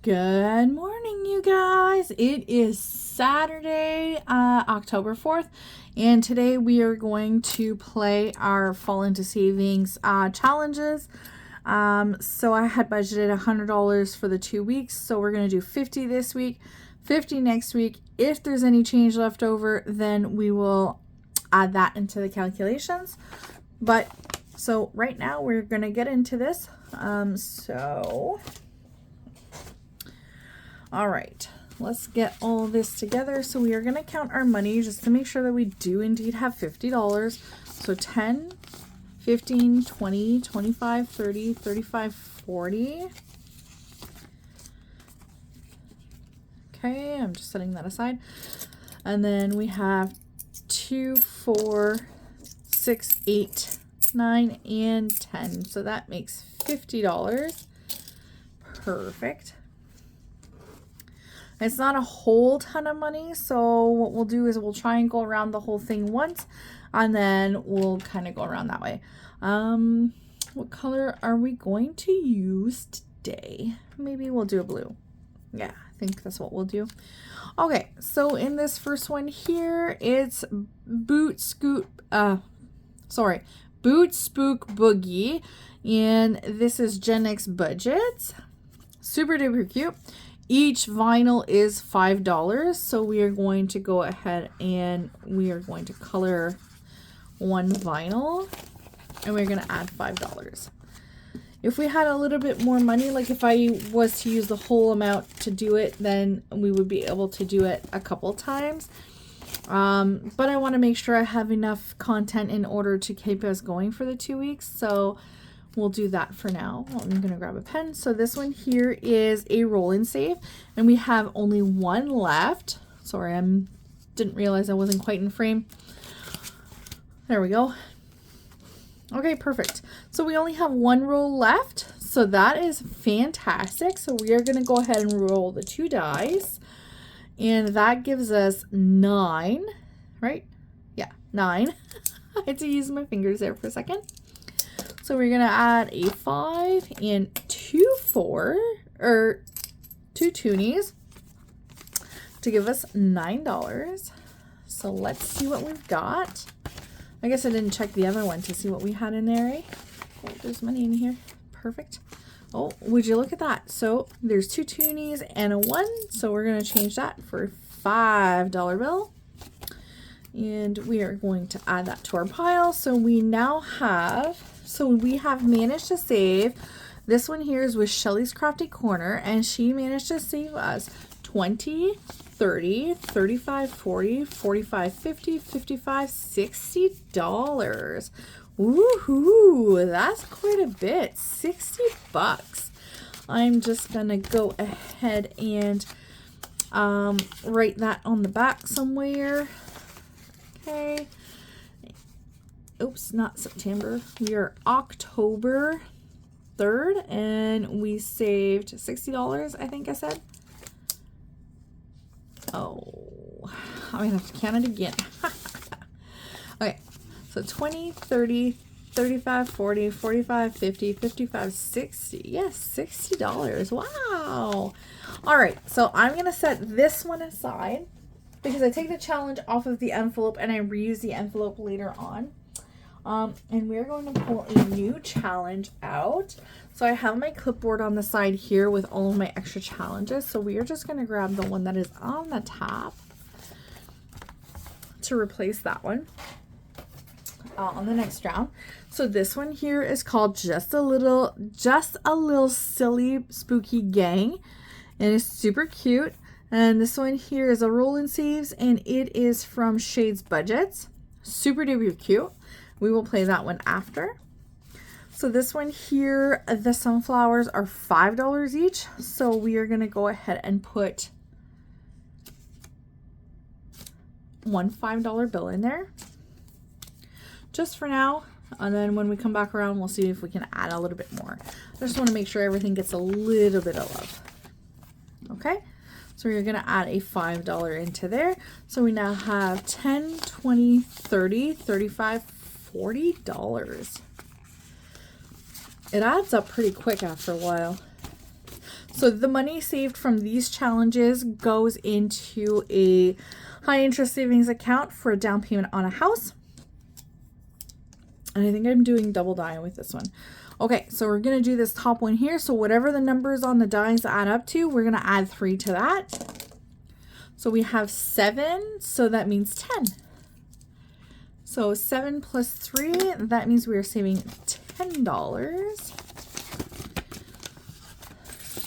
Good morning, you guys. It is Saturday, October 4th, and today we are going to play our Fall into Savings challenges. So I had budgeted $100 for the 2 weeks, so we're going to do 50 this week, 50 next week. If there's any change left over, then we will add that into the calculations. But so right now we're going to get into this. All right, let's get all this together. So we are going to count our money just to make sure that we do indeed have $50. So 10, 15, 20, 25, 30, 35, 40. Okay, I'm just setting that aside. And then we have 2, 4, 6, 8, 9, and 10. So that makes $50. Perfect. It's not a whole ton of money, so what we'll do is we'll try and go around the whole thing once, and then we'll kind of go around that way. What color are we going to use today? Maybe we'll do a blue. Yeah, I think that's what we'll do. Okay, so in this first one here, it's Boot Spook Boogie, and this is Gen X budgets. Super duper cute. Each vinyl is $5, so we are going to go ahead and we are going to color one vinyl, and we're going to add $5. If we had a little bit more money, like if I was to use the whole amount to do it, then we would be able to do it a couple times. But I want to make sure I have enough content in order to keep us going for the 2 weeks, so we'll do that for now. I'm going to grab a pen. So this one here is a roll and save, and we have only one left. Sorry, I didn't realize I wasn't quite in frame. There we go. Okay, perfect. So we only have one roll left, so that is fantastic. So we are going to go ahead and roll the 2 dice, and that gives us 9, right? Yeah, 9. I had to use my fingers there for a second. So we're going to add a 5 and 2 toonies to give us $9. So let's see what we've got. I guess I didn't check the other one to see what we had in there, eh? Oh, there's money in here. Perfect. Oh, would you look at that? So there's 2 toonies and a 1. So we're going to change that for a $5 bill. And we are going to add that to our pile. So we now have... So we have managed to save, this one here is with Shelly's Crafty Corner, and she managed to save us 20, 30, 35, 40, 45, 50, 55, $60. Woohoo! That's quite a bit. $60. I'm just gonna go ahead and write that on the back somewhere. Okay. Oops, not September. We are October 3rd, and we saved $60, I think I said. Oh, I'm going to have to count it again. Okay, so 20, 30, 35, 40, 45, 50, 55, 60. Yes, $60. Wow. All right, so I'm going to set this one aside because I take the challenge off of the envelope and I reuse the envelope later on. And we're going to pull a new challenge out. So I have my clipboard on the side here with all of my extra challenges. So we are just going to grab the one that is on the top to replace that one on the next round. So this one here is called Just a Little Silly Spooky Gang. And it's super cute. And this one here is a roll and saves, and it is from Shades Budgets. Super duper cute. We will play that one after. So this one here, the sunflowers are $5 each. So we are going to go ahead and put one $5 bill in there just for now. And then when we come back around, we'll see if we can add a little bit more. I just want to make sure everything gets a little bit of love. Okay. So we're going to add a $5 into there. So we now have 10, 20, 30, 35, $40. It adds up pretty quick after a while. So the money saved from these challenges goes into a high interest savings account for a down payment on a house. And I think I'm doing double die with this one. Okay, so we're going to do this top one here. So whatever the numbers on the dies add up to, we're going to add 3 to that. So we have 7, so that means 10. So 7 plus 3, that means we are saving $10.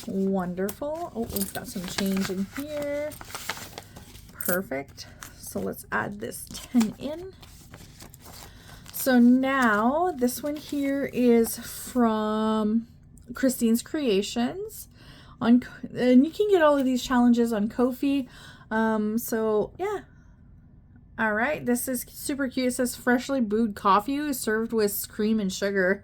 Wonderful. Oh, we've got some change in here. Perfect. So let's add this 10 in. So now this one here is from Christine's Creations, and you can get all of these challenges on Ko-fi. So yeah. All right, this is super cute. It says freshly brewed coffee served with cream and sugar.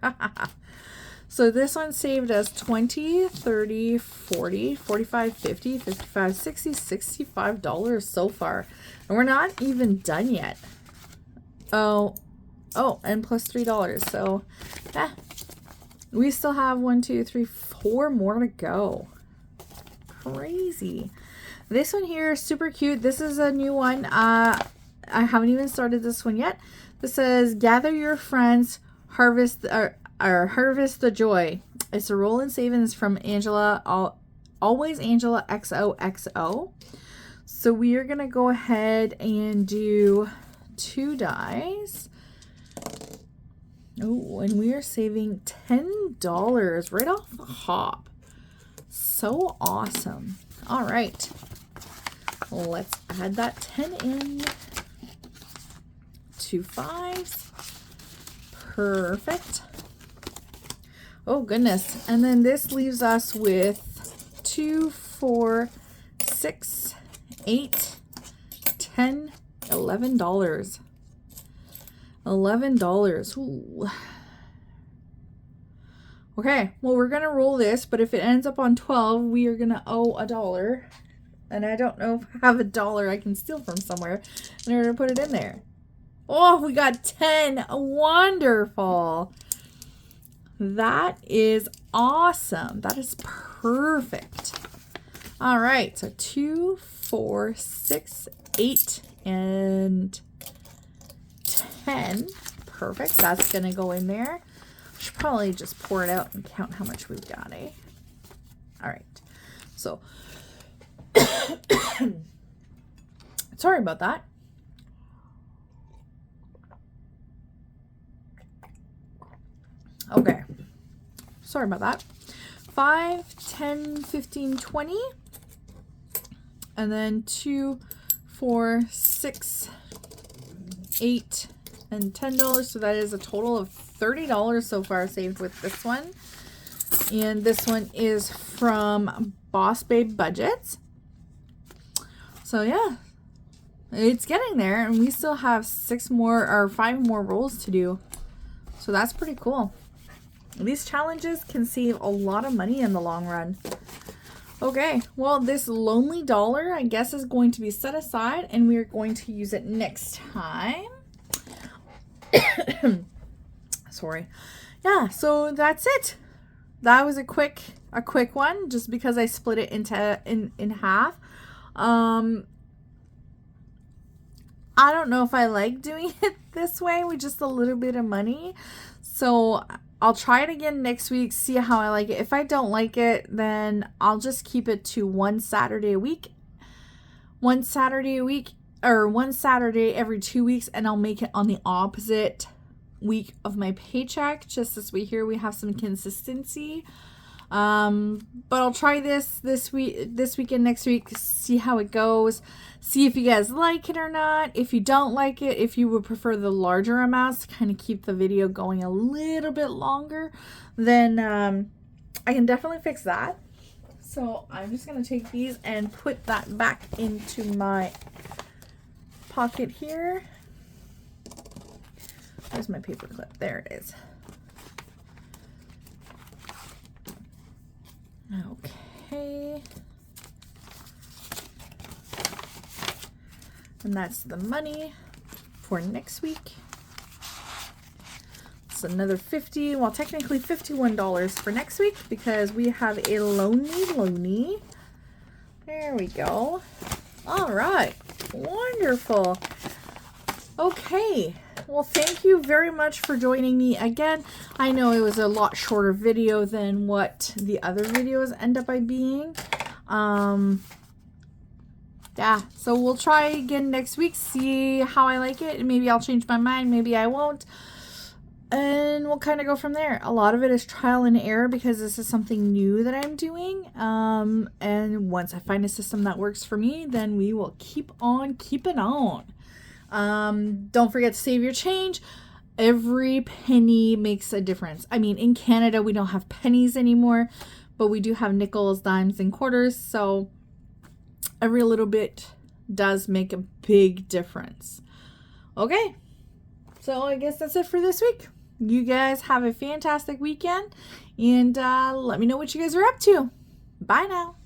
So this one saved us 20, 30, 40, 45, 50, 55, 60, $65 so far. And we're not even done yet. Oh, and plus $3. So we still have 1, 2, 3, 4 more to go. Crazy. This one here is super cute. This is a new one. I haven't even started this one yet. This says gather your friends, harvest the joy. It's a roll and savings from Angela, always Angela XOXO. So we are gonna go ahead and do 2 dies. Oh, and we are saving $10 right off the hop. So awesome. All right, let's add that 10 in. 2 5s. Perfect. Oh goodness. And then this leaves us with 2, 4, 6, 8, 10, $11. $11. Ooh. Okay, well, we're gonna roll this, but if it ends up on 12, we are gonna owe $1. And I don't know if I have $1 I can steal from somewhere in order to put it in there. Oh, we got 10. Wonderful. That is awesome. That is perfect. All right, so 2, 4, 6, 8, and 10. Perfect. That's going to go in there. I should probably just pour it out and count how much we've got, eh? All right. So, sorry about that. Okay. Sorry about that. 5, 10, 15, 20. And then 2, 4, 6, 8, and $10. So that is a total of $30 so far saved with this one. And this one is from Boss Babe Budgets. So yeah, it's getting there, and we still have 5 more rolls to do. So that's pretty cool. These challenges can save a lot of money in the long run. Okay, well, this lonely dollar, I guess, is going to be set aside, and we're going to use it next time. Sorry. Yeah, so that's it. That was a quick one, just because I split it into in half. I don't know if I like doing it this way with just a little bit of money. So I'll try it again next week, see how I like it. If I don't like it, then I'll just keep it to 1 Saturday a week. 1 Saturday a week, or 1 Saturday every 2 weeks, and I'll make it on the opposite week of my paycheck, just this way here we have some consistency. But I'll try this weekend, next week, see how it goes, see if you guys like it or not. If you don't like it, if you would prefer the larger amounts to kind of keep the video going a little bit longer, then I can definitely fix that. So I'm just going to take these and put that back into my pocket here. Where's my paper clip? There it is. Okay. And that's the money for next week. Let's another 50, well, technically $51 for next week because we have a Lonely. There we go. All right. Wonderful. Okay. Well, thank you very much for joining me again. I know it was a lot shorter video than what the other videos end up by being. Yeah, so we'll try again next week, see how I like it. Maybe I'll change my mind, maybe I won't. And we'll kind of go from there. A lot of it is trial and error because this is something new that I'm doing. And once I find a system that works for me, then we will keep on keeping on. Don't forget to save your change. Every penny makes a difference. I mean, in Canada, we don't have pennies anymore, but we do have nickels, dimes, and quarters. So every little bit does make a big difference. Okay, so I guess that's it for this week. You guys have a fantastic weekend, and let me know what you guys are up to. Bye now.